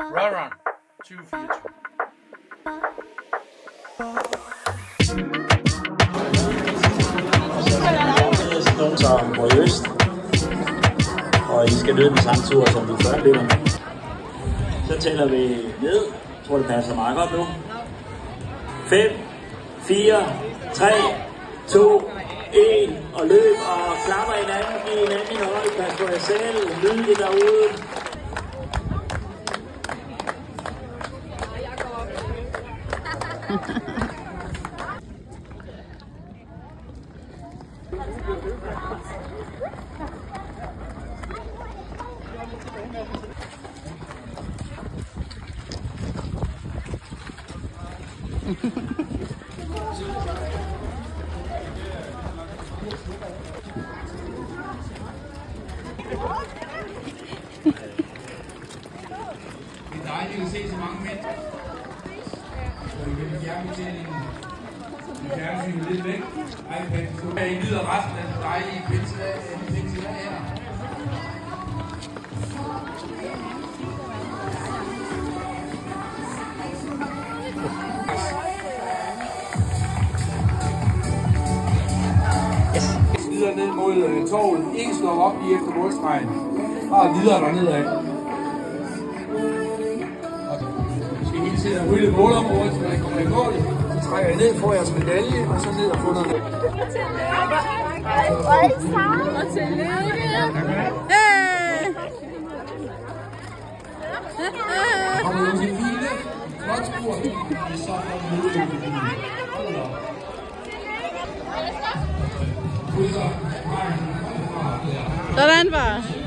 Run 2024. Nogen som går i øst, og I skal løbe den samme tur som de før løber. Så tæller vi ned. Jeg tror det passer meget godt nu. 5, 4, 3, 2, 1 og løb og klapper hinanden, giv hinanden en høj, pas på jer selv, nyd det derude. Det er dejligt at se så mange mænd. Så vi kan fjernbetjeningen. Fjernsynet lidt væk. iPad. Så I nyder resten af den dejlige pinsedag her. Videre ned mod torvet. Ikke slå op lige efter målstregen. Bare videre dernedad. Vi skal hele tiden ryge målområdet, så når I kommer i mål. Så trækker I ned, får jeres medalje, og så ned og få noget. Og tillykke! Kommer du til fine, flot spor, og så får du muligheden. Sådan var.